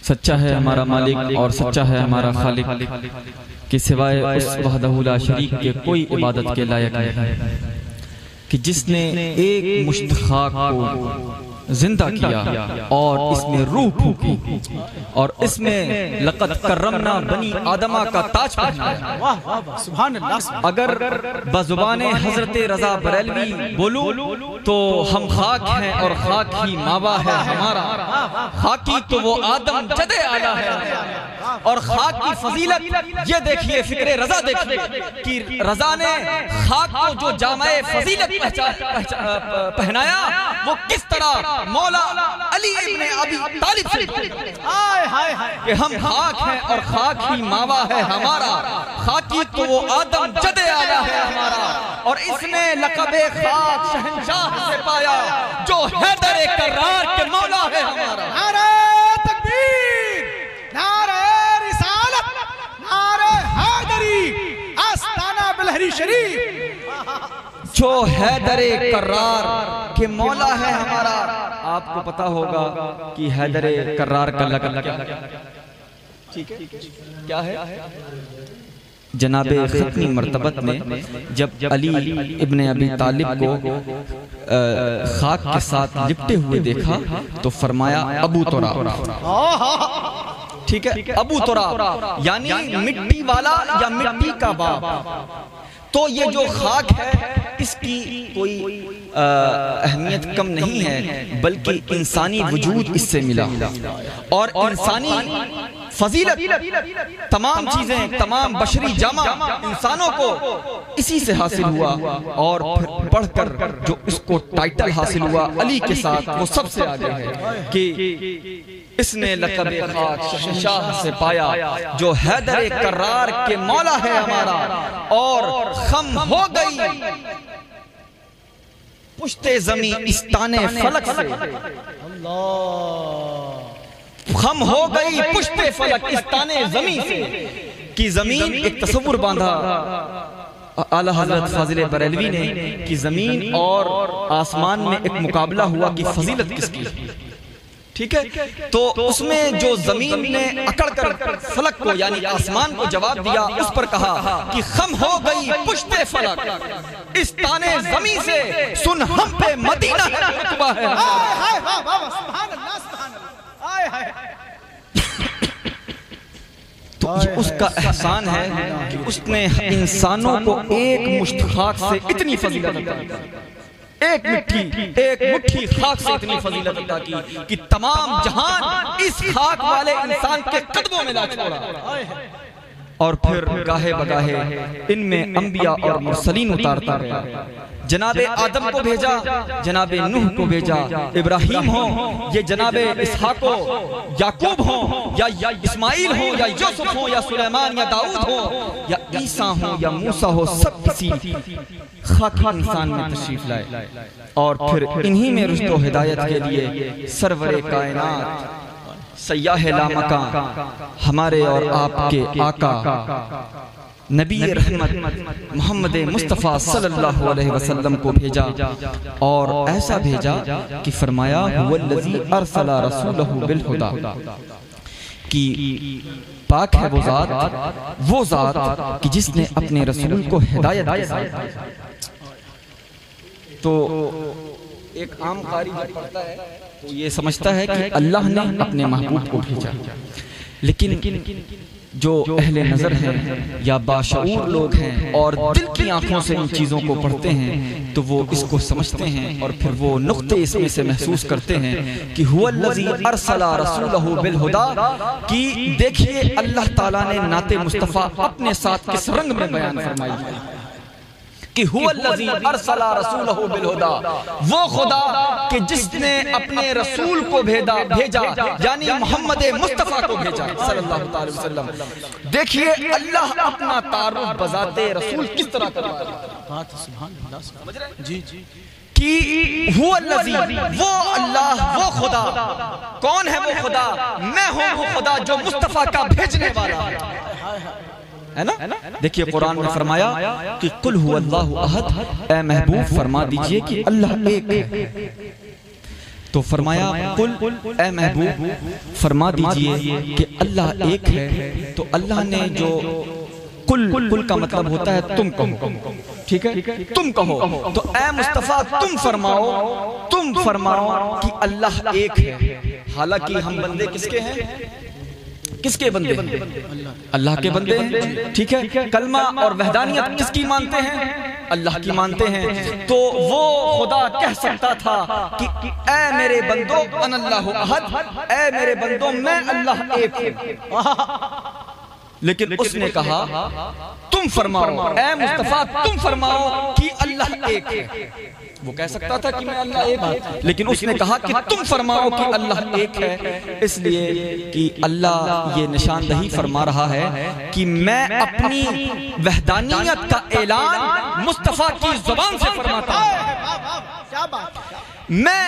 سچا ہے ہمارا مالک اور سچا ہے ہمارا خالق کہ سوائے اس وحدہ لا شریک کے کوئی عبادت کے لائق نہیں، کہ جس نے ایک مشت خاک کو زندہ کیا اور اس میں روح پھونکی اور اس میں لقد کرمنا بنی آدمہ کا تاج پہنایا۔ سبحان اللہ۔ اگر بزبان حضرت رضا بریلوی بولوں تو ہم خاک ہیں اور خاک ہی ماوا ہے ہمارا، خاکی تو وہ آدم جد اعلیٰ ہے، اور خاک کی فضیلت یہ دیکھیے، فکر رضا دیکھیے کہ رضا نے خاک کو جو جامع فضیلت پہنایا وہ کس طرح مولا علی ابن ابی طالب سے کہ ہم خاک ہیں اور خاک ہی ماوا ہے ہمارا، خاکی تو وہ آدم جد اعلیٰ ہے ہمارا، اور اس نے لقب خاک شہنشاہ سے پایا جو حیدر کرار کے مولا ہے ہمارا۔ نعرہ تکبیر، نعرہ رسالت، نعرہ حیدری، آستانہ بلہری شریف، جو حیدر کرار کے مولا ہے ہمارا۔ آپ کو پتا ہوگا کہ حیدر کرار کا لقب کیا ہے؟ جناب ختمی مرتبت نے جب علی ابن ابی طالب کو خاک کے ساتھ لپٹے ہوئے دیکھا تو فرمایا ابو تراب، ٹھیک ہے، ابو تراب یعنی مٹی والا یا مٹی کا باپ۔ تو یہ جو خاک ہے اس کی کوئی اہمیت کم نہیں ہے، بلکہ انسانی وجود اس سے ملا، اور انسانی فضیلت، تمام چیزیں، تمام بشری جامع انسانوں کو اسی سے حاصل ہوا، اور پھر پڑھ کر جو اس کو ٹائٹل حاصل ہوا علی کے ساتھ وہ سب سے آگے ہے کہ اس نے لقب خاک شہنشاہ سے پایا جو حیدر کرار کے مولا ہے ہمارا، اور خم ہو گئی پشت زمین استان فلک سے، خم ہو گئی پشت فلک استان زمین سے، کہ زمین ایک تصور باندھا اعلیٰ حضرت فاضل بریلوی نے کہ زمین اور آسمان میں ایک مقابلہ ہوا کہ فضیلت کس کی، ٹھیک ہے؟ تو اس میں جو زمین نے اکڑ کر فلک کو یعنی آسمان کو جواب دیا، اس پر کہا کہ خم ہو گئی پشت فلک استان زمین سے، سن ہم پہ مدینہ ہے رتبہ ہے۔ سبحان اللہ، سبحان اللہ۔ تو یہ اس کا احسان ہے کہ اس نے انسانوں کو ایک مشت خاک سے اتنی فضیلت عطا کی، ایک مٹھی خاک سے اتنی فضیلت عطا کی کہ تمام جہان اس خاک والے انسان کے قدموں میں لا چھوڑا، اور پھر گاہے بگاہے ان میں انبیاء اور مرسلین اتارتا رہا۔ جناب آدم کو بھیجا، جناب نوح کو بھیجا، ابراہیم ہوں، یہ جناب اسحاق ہو، یعقوب ہوں، یا اسماعیل ہوں، یا یوسف ہوں، یا سلیمان، یا داؤد ہوں، یا عیسیٰ ہوں، یا موسیٰ ہو، سب کسی خاکی انسان میں تشریف لائے، اور پھر انہی میں رشد و ہدایت کے لیے سرور کائنات سیاح لامکان ہمارے اور آپ کے آقا نبی رحمت محمد مصطفیٰ صلی اللہ علیہ وسلم کو بھیجا، اور ایسا بھیجا کہ فرمایا هو الذی ارسل رسولہ بالہدی، کہ پاک ہے وہ ذات کہ جس نے اپنے رسول کو ہدایت کے ساتھ۔ تو ایک عام قاری جب پڑھتا ہے تو یہ سمجھتا ہے کہ اللہ نے اپنے محبوب کو بھیجا، لیکن جو اہل نظر ہیں یا باشعور لوگ ہیں اور دل کی آنکھوں سے ان چیزوں کو پڑھتے ہیں تو وہ اس کو سمجھتے ہیں، اور پھر وہ نقطے اس میں سے محسوس کرتے ہیں کہ هو الذی ارسل رسولہ بالہدی، کہ دیکھیے اللہ تعالیٰ نے نعت مصطفیٰ اپنے ساتھ کس رنگ میں بیان فرمائی ہے کہ هو الذی ارسل رسولہ بالہدی، وہ خدا کہ جس نے اپنے رسول کو بھیجا یعنی محمد مصطفیٰ کو بھیجا صلی اللہ علیہ وسلم۔ دیکھیے اللہ اپنا تعارف بذات رسول کس طرح کرتا ہے، جی کہ هو الذی، وہ اللہ، وہ خدا، کون ہے وہ خدا؟ میں ہوں وہ خدا جو مصطفیٰ کا بھیجنے والا ہے نا۔ دیکھیے قرآن میں فرمایا کہ قل هو اللہ احد، اے محبوب فرما دیجئے کہ اللہ ایک ہے۔ تو تو فرمایا قل اے محبوب فرما دیجئے کہ اللہ ایک ہے. تو اللہ نے جو کل کا مطلب ہوتا ہے تم کہو, ٹھیک ہے, تم کہو. تو اے مصطفیٰ تم فرماؤ کہ اللہ ایک ہے. حالانکہ ہم بندے کس کے ہیں؟ کس کے بندے ہیں؟ اللہ کے بندے ہیں, ٹھیک ہے. کلمہ اور وحدانیت کس کی مانتے ہیں؟ اللہ کی مانتے ہیں. تو وہ خدا کہہ سکتا تھا کہ اے میرے بندو انا اللہ احد, اے میرے بندو میں اللہ ایک ہوں. لیکن اس نے کہا تم فرماؤ, اے مصطفیٰ تم فرماؤ کہ اللہ ایک ہے. وہ کہہ سکتا تھا کہ میں اللہ ایک ہے, لیکن اس نے کہا کہ تم فرماؤ کہ اللہ ایک ہے. اس لیے کہ اللہ یہ نشاندہی فرما رہا ہے کہ میں اپنی وحدانیت کا اعلان مصطفیٰ کی زبان سے فرماتا ہوں. میں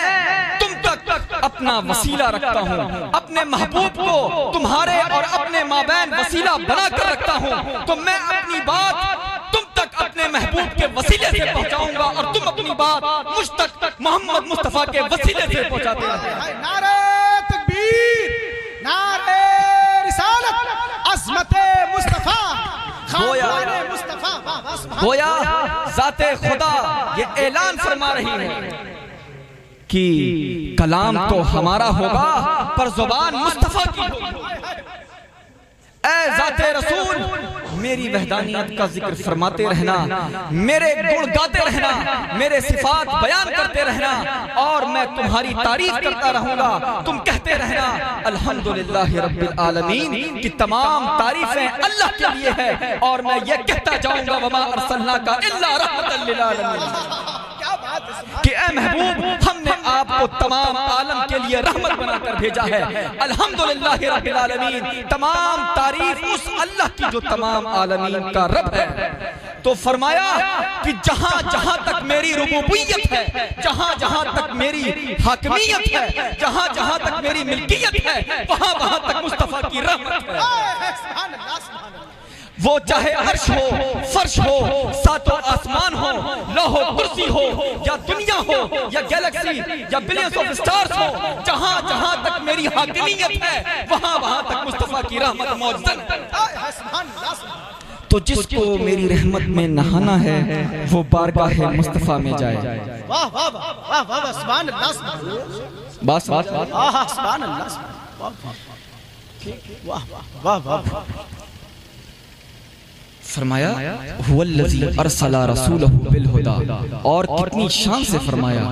تم تک اپنا وسیلہ رکھتا ہوں, اپنے محبوب کو تمہارے اور اپنے مابین وسیلہ بنا کر رکھتا ہوں. تو میں اپنی بات تم تک اپنے محبوب کے وسیلے سے پہنچاؤں گا اور تم اپنی بات مجھ تک محمد مصطفیٰ کے وسیلے سے پہنچاتے ہیں. نعرہ تکبیر, نعرہ رسالت, عظمت مصطفیٰ, خاندان مصطفیٰ. گویا ذات خدا یہ اعلان فرما رہی ہے کہ کلام تو ہمارا ہوگا پر زبان مصطفیٰ کی ہوگی. اے ذات رسول میری وحدانیت کا ذکر فرماتے رہنا, میرے گن گاتے رہنا, میرے صفات بیان کرتے رہنا, اور میں تمہاری تعریف کرتا رہوں گا. تم کہتے رہنا الحمدللہ رب العالمین کی تمام تعریفیں اللہ کے لیے ہے, اور میں یہ کہتا جاؤں گا وما ارسلناک الا رحمۃ للعالمین, کہ اے محبوب ہم نے آپ کو تمام عالم کے لیے رحمت بنا کر بھیجا ہے. الحمدللہ رب العالمین, تمام تعریف اس اللہ کی جو تمام عالمین کا رب ہے. تو فرمایا کہ جہاں جہاں تک میری ربوبیت ہے, جہاں جہاں تک میری حاکمیت ہے, جہاں جہاں تک میری ملکیت ہے, وہاں وہاں تک مصطفیٰ کی رحمت ہے. وہ چاہے عرش ہو, فرش ہو, ساتوں آسمان ہو, لوح و کرسی ہو, یا دنیا ہو, یا گیلیکسی, یا بلینز آف سٹارز ہو, جہاں جہاں تک میری حاکمیت ہے وہاں وہاں تک مصطفیٰ کی رحمت موجود ہے. تو جس کو میری رحمت میں نہانا ہے وہ بارگاہ مصطفیٰ میں جائے. واہ واہ واہ واہ, سبحان اللہ, بات سبحان اللہ, واہ واہ واہ. فرمایا هو الذی ارسل رسولہ بالہدی, اور کتنی شان سے فرمایا.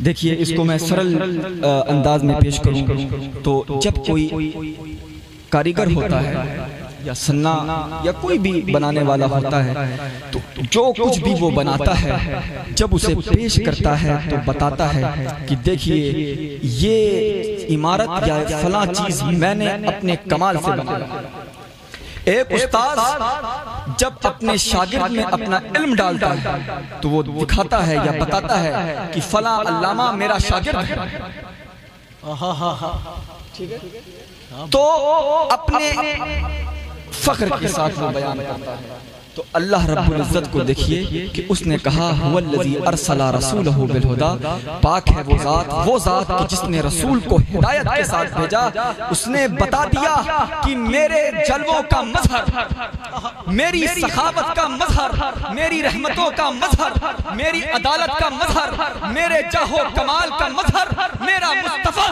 دیکھیے اس کو میں سرل انداز میں پیش کروں تو جب کوئی کاریگر ہوتا ہے یا سنا یا کوئی بھی بنانے والا ہوتا ہے تو جو کچھ بھی وہ بناتا ہے جب اسے پیش کرتا ہے تو بتاتا ہے کہ دیکھیے یہ عمارت یا فلاں چیز میں نے اپنے کمال سے بنایا. ایک استاد جب اپنے شاگرد میں اپنا علم ڈالتا ہے تو وہ دکھاتا ہے یا بتاتا ہے کہ فلاں علامہ میرا شاگرد ہے. تو اپنے فخر کے ساتھ وہ بیان کرتا ہے. تو اللہ رب العزت کو دیکھیے کہ اس نے کہا هو الذی ارسل رسولہ بالہدی, پاک ہے وہ ذات کہ جس نے رسول کو ہدایت کے ساتھ بھیجا. اس نے بتا دیا کہ میرے جلووں کا مظہر, میری سخاوت کا مظہر, میری رحمتوں کا مظہر, میری عدالت کا مظہر, میرے جاہ و کمال کا مظہر میرا مصطفیٰ.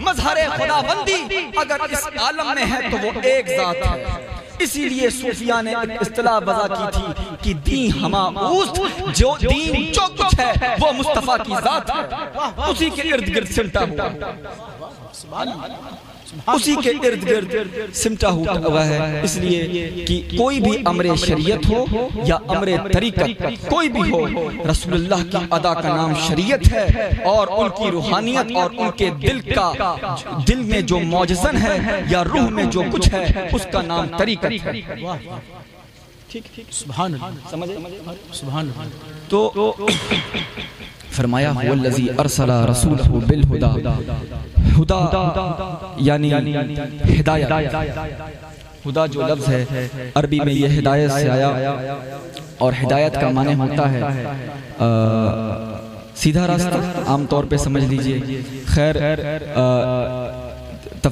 مظہر خداوندی اگر اس عالم میں ہے تو وہ ایک ذات ہے. اسی لیے صوفیاء نے ایک اصطلاح وضع کی تھی کہ دین ہما اوست, جو دین جو کچھ ہے وہ مصطفیٰ کی ذات ہے, اسی کے ارد گرد سمٹا ہوا, اسی کے ارد گرد سمٹا ہوا ہے. اس لیے کہ کوئی بھی امر شریعت ہو یا امر طریقت, کوئی بھی ہو, رسول اللہ کی ادا کا نام شریعت ہے, اور ان کی روحانیت اور ان کے دل میں جو معجزن ہے یا روح میں جو کچھ ہے اس کا نام طریقت ہے. سبحان اللہ, سمجھے سبحان اللہ. تو فرمایا هو الذی ارسل رسولہ بالہدی, ہدا یعنی ہدایت. ہدا جو لفظ ہے عربی میں یہ ہدایت سے آیا, اور ہدایت کا معنی ہوتا ہے سیدھا راستہ عام طور پہ سمجھ لیجئے. خیر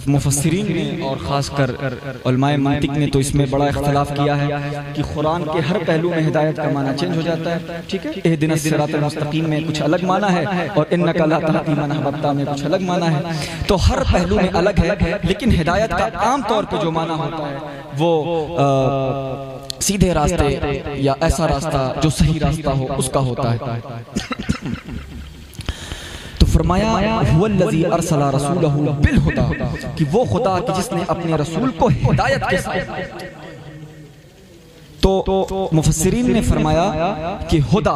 مفسرین نے اور خاص کر علماء منطق نے تو اس میں بڑا اختلاف کیا ہے کہ قرآن کے ہر پہلو میں ہدایت کا معنی چینج ہو جاتا ہے. ٹھیک ہے, اہدنا الصراط المستقیم میں کچھ الگ معنی ہے اور انک لا تہدی من احببت میں کچھ الگ معنی ہے. تو ہر پہلو میں الگ ہے, لیکن ہدایت کا عام طور پہ جو معنی ہوتا ہے وہ سیدھے راستے یا ایسا راستہ جو صحیح راستہ ہو اس کا ہوتا ہے. تو فرمایا هو الذی ارسل رسولہ بالہدی, کہ وہ خدا کہ جس نے اپنے رسول کو ہدایت کے ساتھ. تو مفسرین نے فرمایا کہ ہدا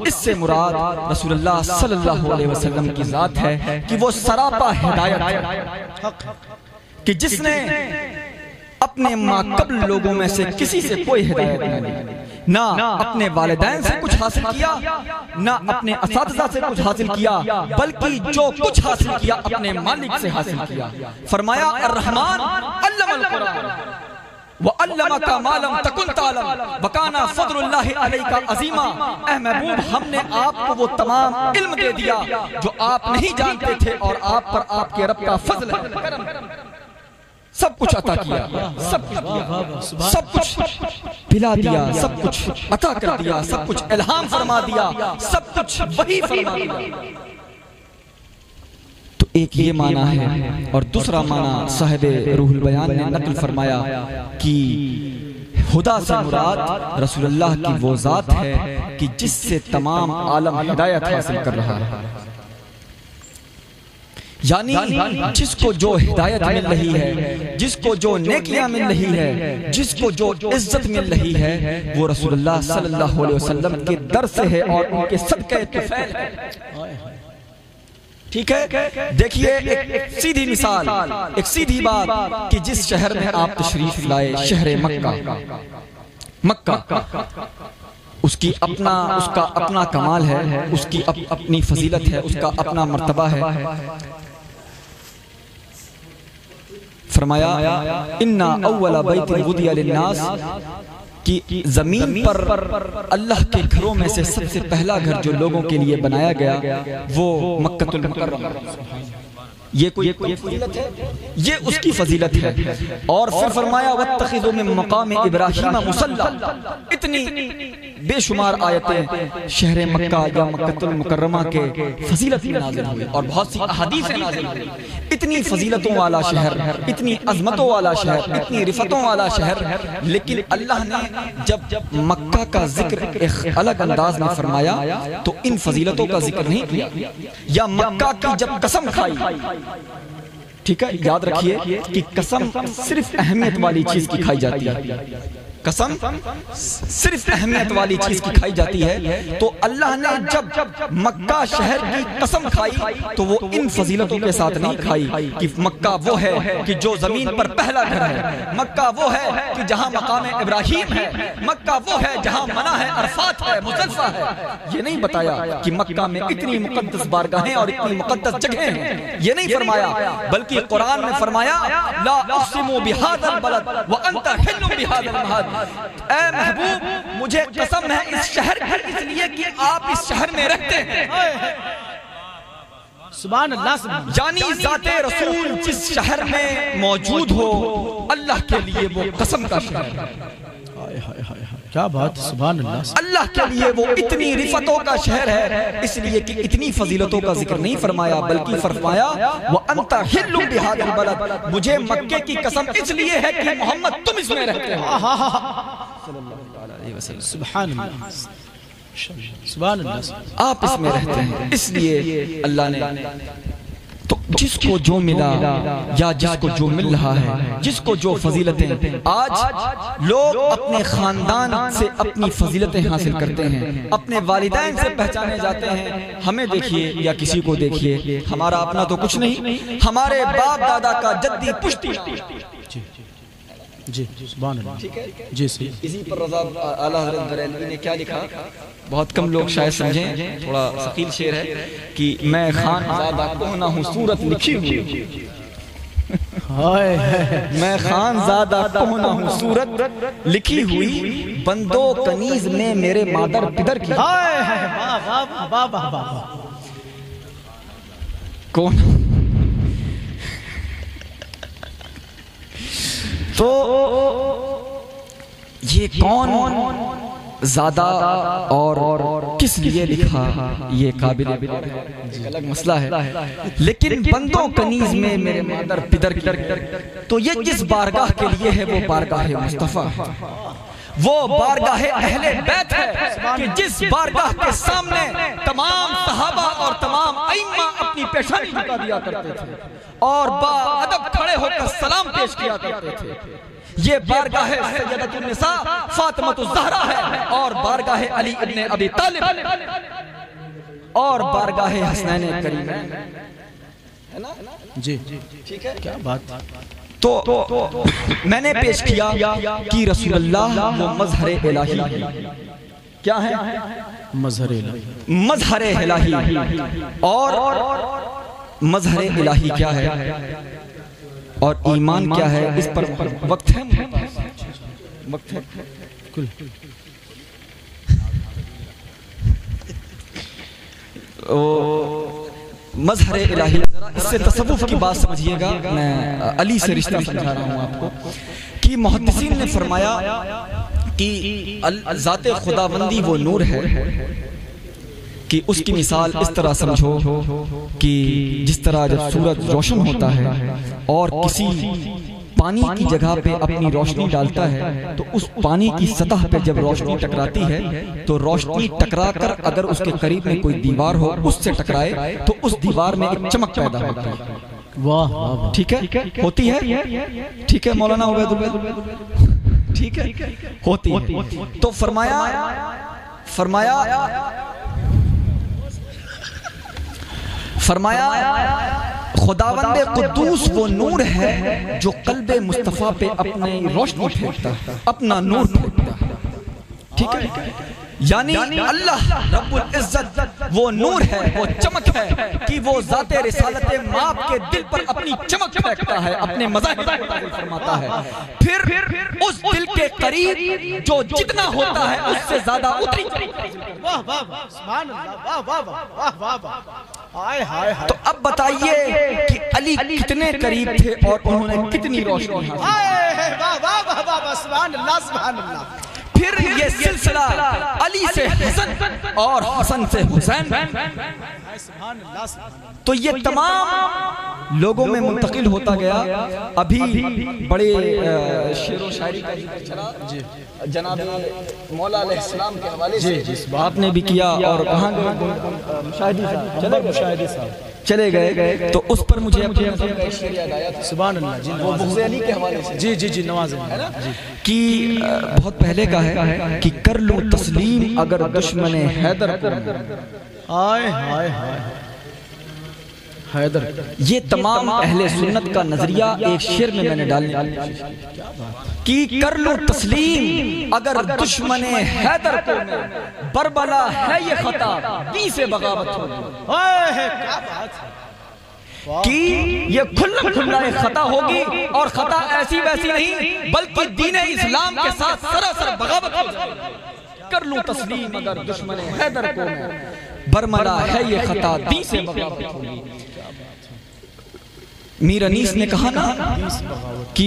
اس سے مراد رسول اللہ صلی اللہ علیہ وسلم کی ذات ہے کہ وہ سراپا ہدایت ہے, کہ جس نے اپنے ماں قبل لوگوں میں سے کسی سے کوئی ہدایت نہ لی, نہ اپنے والدین سے کچھ حاصل کیا, نہ اپنے اساتذہ سے کچھ حاصل کیا, بلکہ جو کچھ حاصل کیا اپنے مالک سے حاصل کیا. فرمایا الرحمن علم القرآن وَعَلَّمَكَ مَا لَمْ تَكُنْ تَعْلَمْ وَكَانَ فَضْلُ اللَّهِ عَلَيْكَ عَظِيمًا. اے محبوب, ہم نے آپ کو وہ تمام علم دے دیا جو آپ نہیں جانتے تھے, اور آپ پر آپ کے رب کا فضل ہے, سب کچھ عطا کیا, سب کچھ دیا, سب کچھ پلا دیا, سب کچھ عطا کر دیا, سب کچھ الہام فرما دیا, سب کچھ وحی فرما دیا. تو ایک یہ معنی ہے, اور دوسرا معنی صاحب روح البیان نے نقل فرمایا کہ خدا سے مراد رسول اللہ کی وہ ذات ہے کہ جس سے تمام عالم ہدایت حاصل کر رہا ہے. یعنی جس کو جو ہدایت مل رہی ہے, جس کو جو نیکیاں مل رہی ہے, جس کو جو عزت مل رہی ہے, وہ رسول اللہ صلی اللہ علیہ وسلم کے در سے ہے اور ان کے صدقے طفیل ہے. ٹھیک ہے, دیکھیے ایک سیدھی مثال, ایک سیدھی بات کہ جس شہر میں آپ تشریف لائے, شہر مکہ, اس کا اپنا کمال ہے, اس کی اپنی فضیلت ہے, اس کا اپنا مرتبہ ہے. فرمایا اِنَّا أَوَّلَ بَيْتٍ وُضِعَ لِلنَّاسِ, کہ زمین پر اللہ کے گھروں میں سے سب سے پہلا گھر جو لوگوں کے لیے بنایا گیا وہ مکۃ المکرمہ. یہ کوئی فضیلت ہے, یہ اس کی فضیلت ہے. اور پھر فرمایا وَاتَّخِذُوا مِن مَقَامِ إِبْرَاهِيمَ مُصَلًّى. اتنی بے شمار آیتیں شہر مکہ یا مکۃ المکرمہ کے فضیلت میں نازل ہوئی, اور بہت سی احادیث نازل ہوئی. اتنی فضیلتوں والا شہر, اتنی عظمتوں والا شہر, اتنی رفتوں والا شہر, لیکن اللہ نے جب مکہ کا ذکر ایک الگ انداز میں فرمایا تو ان فضیلتوں کا ذکر نہیں کیا. یا مکہ کی جب قسم کھائی, ٹھیک ہے, یاد رکھیے کہ قسم صرف اہمیت والی چیز کی کھائی جاتی ہے, قسم صرف اہمیت والی چیز کی کھائی جاتی ہے. تو اللہ نے جب مکہ شہر کی قسم کھائی تو وہ ان فضیلتوں کے ساتھ نہیں کھائی کہ مکہ وہ ہے کہ جو زمین پر پہلا گھر ہے, مکہ وہ ہے کہ جہاں مقام ابراہیم ہے, مکہ وہ ہے جہاں منع ہے, عرفات ہے, مزدلفہ ہے. یہ نہیں بتایا کہ مکہ میں اتنی مقدس بارگاہیں اور اتنی مقدس جگہیں ہیں, یہ نہیں فرمایا, بلکہ قرآن میں فرمایا لا اقسم بہذا البلد وانت حل بہذا المحل. اے محبوب, مجھے قسم ہے اس شہر کی, اس لیے کہ آپ اس شہر میں رہتے ہیں. سبحان اللہ. یعنی ذات رسول جس شہر میں موجود ہو, اللہ کے لیے وہ قسم کا شہر ہے. کیا بات, سبحان اللہ. اللہ کے لیے وہ اتنی رفتوں کا شہر ہے, اس لیے کہ اتنی فضیلتوں کا ذکر نہیں فرمایا, بلکہ فرمایا وَأَنْتَ حِلٌّ بِهَذَا الْبَلَدِ. مجھے مکے کی قسم اس لیے ہے کہ محمد تم اس میں رہتے ہو. سبحان اللہ, سبحان اللہ. آپ اس میں رہتے ہیں, اس لیے اللہ نے. تو جس کو جو ملا یا جس کو جو مل رہا ہے, جس کو جو فضیلتیں, آج لوگ اپنے خاندان سے اپنی فضیلتیں حاصل کرتے ہیں, اپنے والدین سے پہچانے جاتے ہیں. ہمیں دیکھیے یا کسی کو دیکھیے, ہمارا اپنا تو کچھ نہیں, ہمارے باپ دادا کا جدی پشتی. جی سبحان اللہ. جی صحیح. اسی پر رضا اعلیٰ حضرت بریلوی نے کیا لکھا, بہت کم لوگ شاید سمجھیں, تھوڑا ثقیل شعر ہے کہ میں خان زادہ کہنا ہوں صورت لکھی ہوئی. میں خان زادہ کہنا ہوں صورت لکھی ہوئی, بندو کنیز میں میرے مادر پدر کی. کون؟ تو یہ کون زیادہ اور کس لیے لکھا، یہ قابل ایک الگ مسئلہ ہے، لیکن بندوں کنیز میں میرے مادر پدر کی، تو یہ جس بارگاہ کے لیے ہے وہ بارگاہ مصطفیٰ، وہ بارگاہ اہل بیت ہے کہ جس بارگاہ کے سامنے تمام صحابہ اور تمام ائمہ اپنی پیشانی جھکا دیا کرتے تھے اور باادب کھڑے ہو کر سلام پیش کیا کرتے تھے۔ یہ بارگاہ سیدۃ النساء فاطمۃ الزہرا ہے، اور بارگاہ علی ابن ابی طالب، اور بارگاہ حسنین کریمین، جی ٹھیک ہے، کیا بات۔ تو میں نے پیش کیا کہ رسول اللہ وہ مظہر الہی ہے۔ کیا ہے؟ مظہر الہی، مظہر الہی۔ اور مظہر الہی کیا ہے اور ایمان کیا ہے، اس پر وقت ہے، وقت ہے۔ مظہر الہی، اس سے تصوف کی بات سمجھیے گا، میں علی سے رشتہ سمجھا رہا ہوں آپ کو، کہ محدثین نے فرمایا کہ ذات خداوندی وہ نور ہے کہ اس کی مثال اس طرح سمجھو کہ جس طرح جب سورج روشن ہوتا ہے اور کسی پانی کی جگہ پہ اپنی روشنی ڈالتا ہے تو اس پانی کی سطح پہ جب روشنی ٹکراتی ہے تو روشنی ٹکرا کر اگر اس کے قریب میں کوئی دیوار ہو اس سے ٹکرائے تو اس دیوار میں ایک چمک پیدا ہوتی ہے۔ واہ، ٹھیک ہے، ہوتی ہے، ٹھیک ہے مولانا عبید اللہ، ٹھیک ہے، ہوتی ہے۔ تو فرمایا خداوند قدوس وہ نور ہے جو قلب مصطفیٰ پہ اپنی روشنی پھینکتا ہے، اپنا نور پھینکتا ہے، ٹھیک ہے، یعنی اللہ رب العزت وہ نور ہے، وہ چمک ہے کہ وہ ذات رسالت ماب کے دل پر اپنی چمک پھینکتا ہے، اپنے مظاہر کو فرماتا ہے، پھر اس دل کے قریب جو جتنا ہوتا ہے اس سے زیادہ اتری۔ واہ واہ واہ، سبحان اللہ، واہ واہ واہ واہ واہ۔ تو اب بتائیے کہ علی کتنے قریب تھے اور انہوں نے کتنی روشنی حاصل۔ واہ واہ واہ واہ، سبحان اللہ سبحان اللہ۔ پھر یہ سلسلہ علی سے حسن اور حسن سے حسین، تو یہ تمام لوگوں میں منتقل ہوتا گیا۔ ابھی بڑے شعر و شاعری کا ذکر چلا جناب مولا علیہ السلام کے حوالے سے، آپ نے بھی کیا، اور کہاں گئے مشاہدی صاحب چلے گئے، تو اس پر مجھے اپنے نظر کا شعر یاد آیا تھا، سبحان اللہ جی، وہ بغض علی کے حوالے سے، جی جی جی، نوازیں کہ بہت پہلے کا ہے کہ کر لوں تسلیم اگر دشمن حیدر کو، ہائے ہائے ہائے حیدر۔ یہ تمام اہل سنت کا نظریہ ایک شعر میں نے ڈالنے کہ کر لوں تسلیم اگر دشمن حیدر کو، بربلا ہے یہ خطا دی سے بغاوت ہو، کہ یہ کھلا کھلا ایک خطا ہوگی، اور خطا ایسی ویسی نہیں بلکہ دین اسلام کے ساتھ سراسر بغاوت ہو جائے۔ کر لوں تسلیم اگر دشمن حیدر کو، برملا ہے یہ خطا دی سے بغاوت ہوگی۔ میر انیس نے کہا نا کہ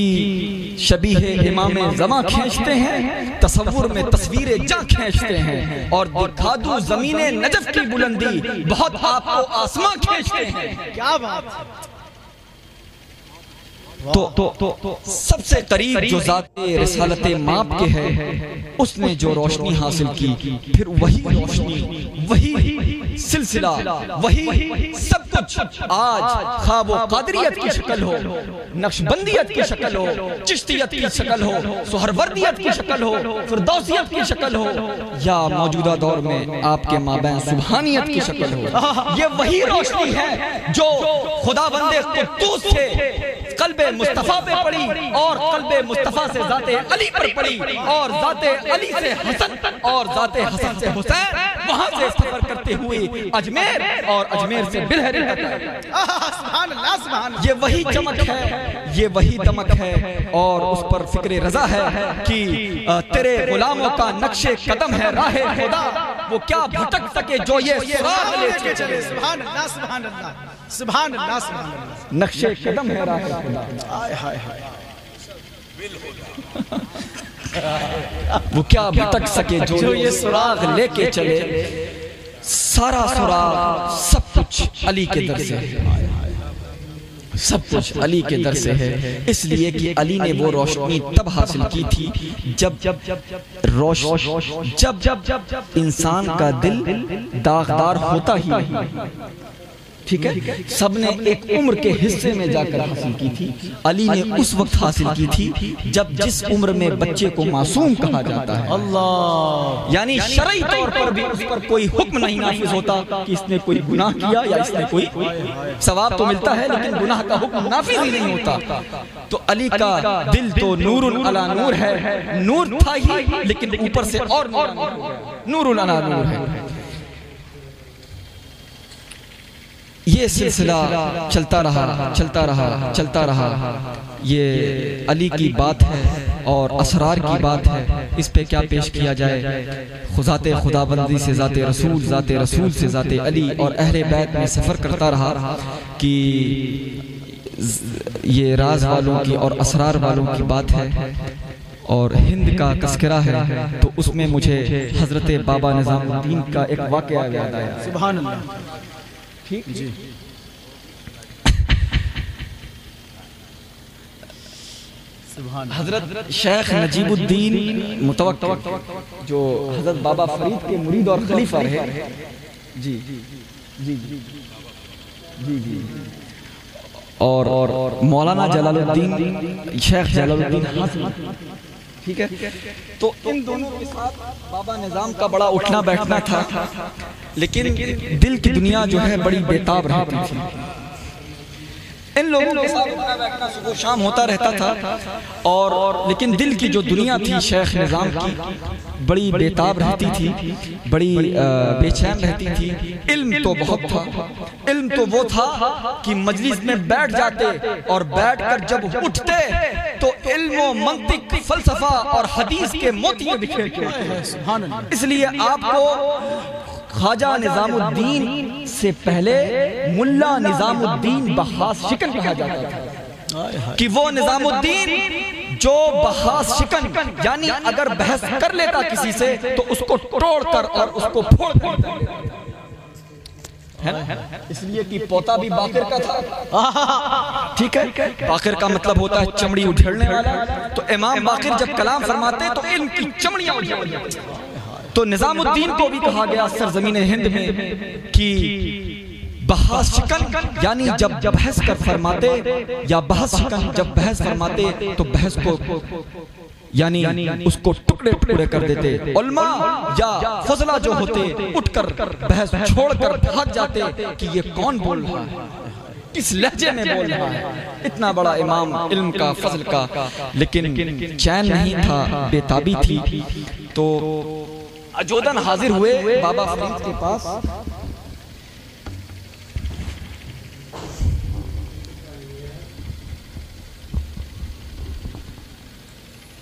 شبیہ امام زماں کھینچتے ہیں، تصور میں تصویر جاں کھینچتے ہیں، اور دکھا دوں زمین نجف کی بلندی بہت آپ کو آسماں کھینچتے ہیں۔ کیا بات ہے۔ تو سب سے قریب جو ذات رسالت ماب کے ہے اس نے جو روشنی حاصل کی، پھر وہی روشنی، وہی سلسلہ، وہی سب کچھ آج خواب و قادریت کی شکل ہو، نقشبندیت کی شکل ہو، چشتیت کی شکل ہو، سہروردیت کی شکل ہو، فردوسیت کی شکل ہو، یا موجودہ دور میں آپ کے مابین سبحانیت کی شکل ہو، یہ وہی روشنی ہے جو خداوند قدوس سے قلب مصطفیٰ پہ پڑی، اور قلب مصطفیٰ سے ذات علی پر پڑی، اور ذات علی سے حسن، اور ذات حسن سے حسین، وہاں سے سفر کرتے ہوئے اجمیر، اور اجمیر سے بلہری تک سبحان اللہ سبحان اللہ۔ یہ وہی چمک ہے، یہ وہی دمک ہے، اور اس پر فکر رضا ہے کہ تیرے غلاموں کا نقش قدم ہے راہ خدا، وہ کیا بھٹک سکے جو یہ سراغ لے چلے۔ سبحان اللہ سبحان اللہ۔ سبحان اللہ سبحان اللہ نقش قدم ہے راہ خدا ہائے ہائے ہائے وہ کیا بھٹک سکے جو یہ سراغ لے کے چلے سارا سراغ سب کچھ علی کے در سے ہے سب کچھ علی کے در سے ہے اس لیے کہ علی نے وہ روشنی تب حاصل کی تھی جب انسان کا دل داغدار ہوتا ہی نہیں ٹھیک ہے سب نے ایک عمر کے حصے میں جا کر حاصل کی تھی علی نے اس وقت حاصل کی تھی جب جس عمر میں بچے کو معصوم کہا جاتا ہے اللہ یعنی شرعی طور پر بھی اس پر کوئی حکم نہیں نافذ ہوتا کہ اس نے کوئی گناہ کیا یا اس نے کوئی ثواب تو ملتا ہے لیکن گناہ کا حکم نافذ ہی نہیں ہوتا تو علی کا دل تو نور علی نور ہے نور تھا ہی لیکن اوپر سے اور نور علی نور ہے یہ سلسلہ چلتا رہا یہ علی کی بات ہے اور اسرار کی بات ہے اس پہ کیا پیش کیا جائے ذات خداوندی سے ذات رسول سے ذات علی اور اہل بیت میں سفر کرتا رہا کہ یہ راز والوں کی اور اسرار والوں کی بات ہے اور ہند کا تذکرہ ہے تو اس میں مجھے حضرت بابا نظام الدین کا ایک واقعہ یاد آیا سبحان اللہ ٹھیک جی حضرت شیخ نجیب الدین متوکل جو حضرت بابا فرید کے مرید اور خلیفہ رہے جی جی جی اور مولانا جلال الدین شیخ جلال الدین حاصل ٹھیک ہے تو ان دونوں کے ساتھ بابا نظام کا بڑا اٹھنا بیٹھنا تھا لیکن دل کی دنیا جو ہے بڑی بیتاب رہتی تھی ان لوگوں کے ساتھ اٹھنا بیٹھنا صبح شام ہوتا رہتا تھا اور لیکن دل کی جو دنیا تھی شیخ نظام کی بڑی بیتاب رہتی تھی بڑی بے چین رہتی تھی علم تو بہت تھا علم تو وہ تھا کہ مجلس میں بیٹھ جاتے اور بیٹھ کر جب اٹھتے تو علم و منطق فلسفہ اور حدیث کے موتی بکھیر کے اس لیے آپ کو خواجہ نظام الدین سے پہلے ملا نظام الدین بحاس شکن کہا جاتا تھا کہ وہ نظام الدین جو بحاس شکن یعنی اگر بحث کر لیتا کسی سے تو اس کو توڑ کر اور اس کو پھوڑ دیتا اس لیے کہ پوتا بھی باقر کا تھا ٹھیک ہے باقر کا مطلب ہوتا ہے چمڑی اجھڑنے والا تو امام باقر جب کلام فرماتے تو ان کی چمڑیاں اجھڑ جاتی تو نظام الدین کو بھی کہا گیا سرزمین ہند میں کہ بحث شکن یعنی جب بحث کر فرماتے یا بحث شکن جب بحث فرماتے تو بحث کو یعنی اس کو ٹکڑے ٹکڑے کر دیتے علماء یا فضلہ جو ہوتے اٹھ کر بحث چھوڑ کر بھاگ جاتے کہ یہ کون بول رہا ہے کس لہجے میں بول رہا ہے اتنا بڑا امام علم کا فضل کا لیکن چین نہیں تھا بیتابی تھی تو اجودن حاضر ہوئے بابا فرید کے پاس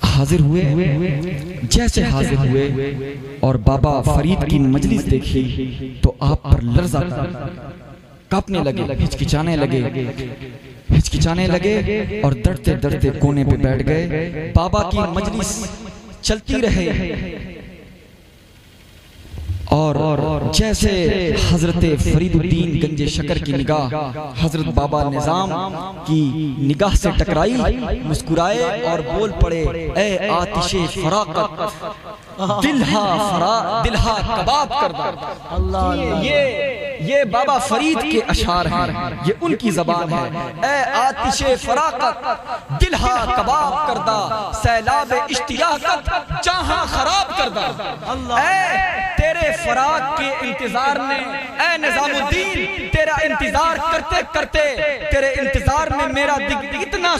حاضر ہوئے جیسے حاضر ہوئے اور بابا فرید کی مجلس دیکھی تو آپ پر لرزہ کاپنے لگے ہچکچانے لگے اور ڈرتے ڈرتے کونے پہ بیٹھ گئے بابا کی مجلس چلتی رہے اور جیسے حضرت فرید الدین گنج شکر کی نگاہ حضرت بابا نظام کی نگاہ سے ٹکرائی مسکرائے اور بول پڑے اے آتش فراقت دلہا کباب کردہ یہ بابا فرید کے اشعار ہیں یہ ان کی زبان ہے اے آتش فراقت دلہا کباب کردہ سیلاب اشتیاقت جہاں خراب کردہ اے تیرے فراق کے انتظار نے اے نظام الدین تیرا انتظار کرتے کرتے تیرے انتظار میں میرا دل اتنا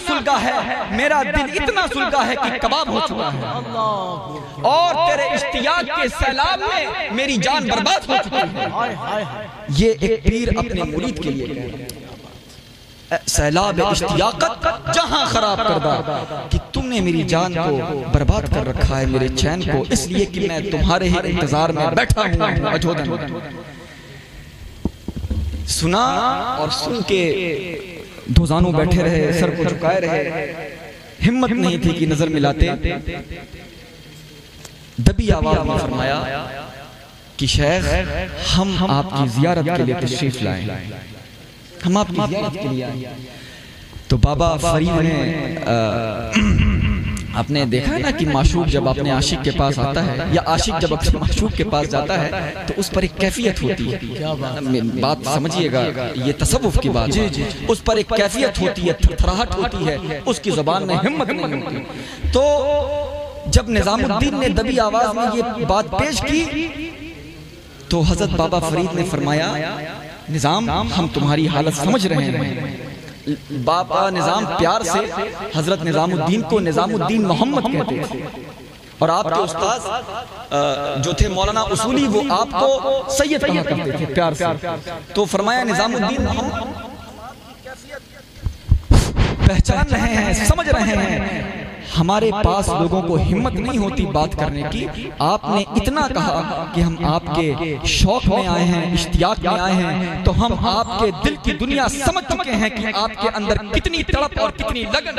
سلگا ہے کہ کباب ہو چکا ہے اور تیرے اشتیاق کے سیلاب میں میری جان برباد ہو چکی ہے یہ ایک پیر اپنے مرید کے لیے کہہ رہا ہے سیلاب اشتیاقت جہاں خراب کردہ کہ تم نے میری جان کو برباد کر رکھا ہے میرے چین کو اس لیے کہ میں تمہارے ہی انتظار میں بیٹھا ہوں اجودن سنا اور سن کے دھوزانوں بیٹھے رہے، سر کو جھکائے رہے، ہمت نہیں تھی کہ نظر ملاتے۔ دبی آواز میں فرمایا کہ شیخ ہم آپ کی زیارت کے لیے تشریف لائیں، ہم آپ کی زیارت کے لیے آئیں۔ تو بابا فرید نے آپ نے دیکھا نا کہ معشوق جب اپنے عاشق کے پاس آتا ہے یا عاشق جب اپنے معشوق کے پاس جاتا ہے تو اس پر ایک کیفیت ہوتی ہے، بات سمجھیے گا، یہ تصوف کی بات ہے، اس پر ایک کیفیت ہوتی ہے، تھرتھراہٹ ہوتی ہے، اس کی زبان میں ہمت نہیں ہوتی۔ تو جب نظام الدین نے دبی آواز میں یہ بات پیش کی تو حضرت بابا فرید نے فرمایا نظام ہم تمہاری حالت سمجھ رہے ہیں۔ بابا نظام پیار سے حضرت نظام الدین کو نظام الدین محمد کہتے تھے، اور آپ کے استاذ جو تھے مولانا اصولی وہ آپ کو سید کہا کرتے تھے پیار سے۔ تو فرمایا نظام الدین محمد پہچان رہے ہیں، سمجھ رہے ہیں، ہمارے پاس لوگوں کو ہمت نہیں ہوتی بات کرنے کی، آپ نے اتنا کہا کہ ہم آپ کے شوق میں آئے ہیں، اشتیاق میں آئے ہیں، تو ہم آپ کے دل کی دنیا سمجھ چکے ہیں کہ آپ کے اندر کتنی تڑپ اور کتنی لگن۔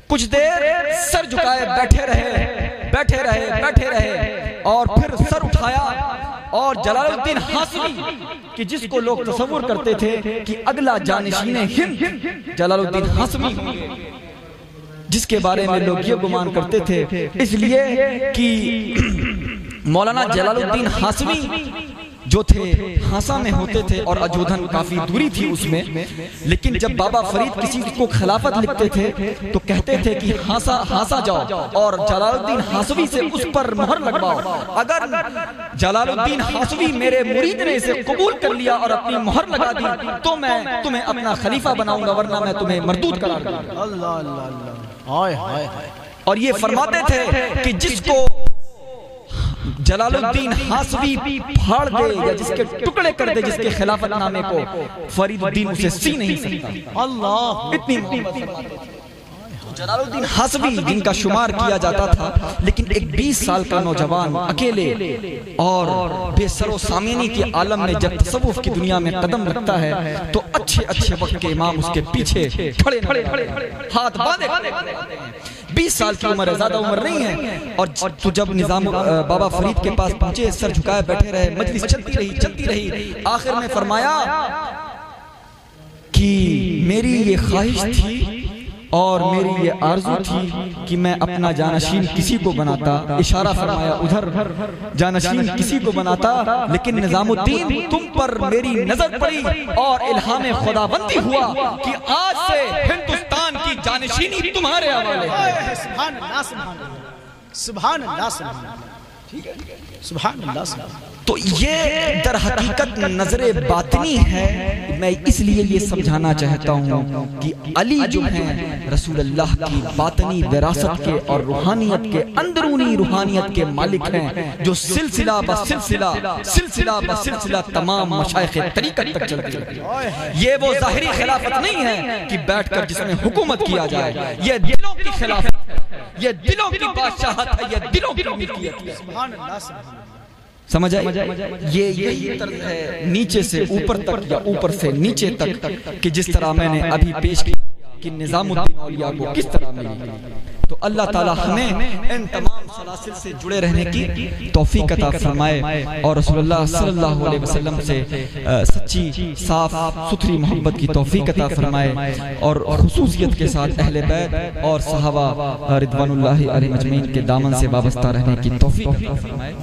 کچھ دیر سر جھکائے بیٹھے رہے اور پھر سر اٹھایا اور جلال الدین ہاشمی کہ جس کو لوگ تصور کرتے تھے کہ اگلا جانشین ہند جلال الدین ہاشمی جس کے بارے میں لوگ یہ گمان کرتے تھے، اس لیے کہ مولانا جلال الدین ہاشمی جو تھے ہاسا میں ہوتے تھے اور اجودھن کافی دوری تھی اس میں، لیکن جب بابا فرید کسی کو خلافت لکھتے تھے تو کہتے تھے کہ ہاسا جاؤ اور جلال الدین ہاشمی سے اس پر مہر لگواؤ، اگر جلال الدین ہاشمی میرے مرید نے اسے قبول کر لیا اور اپنی مہر لگا دی تو میں تمہیں اپنا خلیفہ بناؤں گا، ورنہ میں تمہیں مردود قرار دوں گا۔ اللہ اللہ اللہ، ہائے ہائے ہائے۔ اور یہ فرماتے تھے کہ جس کو جلال الدین ہاشمی پھاڑ دے یا جس کے ٹکڑے کر دے جس کے خلافت نامے کو، فرید الدین اسے سی نہیں سکتا۔ اللہ، اتنی محبت۔ جلال الدین ہاشمی جن کا شمار کیا جاتا تھا، لیکن ایک 20 سال کا نوجوان اکیلے اور بے سر و سامعینی کے عالم میں جب تصوف کی دنیا میں قدم رکھتا ہے تو اچھے وقت کے امام اس کے پیچھے کھڑے ہاتھ باندھے 20 سال کی عمر ہے، زیادہ عمر نہیں ہے۔ اور تو جب نظام بابا فرید کے پاس پہنچے سر جھکائے بیٹھے رہے، مجلس چلتی رہی، آخر میں فرمایا کہ میری یہ خواہش تھی اور میری یہ آرزو تھی کہ میں اپنا جانشین کسی کو بناتا، اشارہ فرمایا ادھر جانشین کسی کو بناتا، لیکن نظام الدین تم پر میری نظر پڑی اور الہام خداوندی ہوا کہ آج سے ہندوستان کی جانشینی تمہارے حوالے ہے۔ سبحان اللہ سبحان اللہ سبحان اللہ سبحان اللہ سبحان اللہ سبحان اللہ۔ تو یہ در حقیقت نظر باطنی ہے۔ میں اس لیے یہ سمجھانا چاہتا ہوں کہ علی جو ہیں رسول اللہ کی باطنی وراثت کے اور روحانیت کے اندرونی روحانیت کے مالک ہیں، جو سلسلہ بسلسلہ تمام مشائخ طریقت تک چلتے ہیں۔ یہ وہ ظاہری خلافت نہیں ہے کہ بیٹھ کر جس میں حکومت کیا جائے، یہ دلوں کی خلافت ہے، یہ دلوں کی بادشاہت ہے، یہ دلوں کی ملکیت ہے۔ سبحان اللہ سبحان اللہ۔ سمجھ آئی؟ یہ طرز ہے نیچے سے اوپر تک یا اوپر سے نیچے تک، کہ جس طرح میں نے ابھی پیش کیا کہ نظام الدین اولیاء کو کس طرح ملی۔ تو اللہ تعالیٰ ہمیں ان تمام سلاسل سے جڑے رہنے کی توفیق عطا فرمائے اور رسول اللہ صلی اللہ علیہ وسلم سے سچی صاف ستھری محبت کی توفیق عطا فرمائے، اور خصوصیت کے ساتھ اہل بیت اور صحابہ رضوان اللہ علیہ مجمعین کے دامن سے وابستہ رہنے کی توفیق عطا فرمائے۔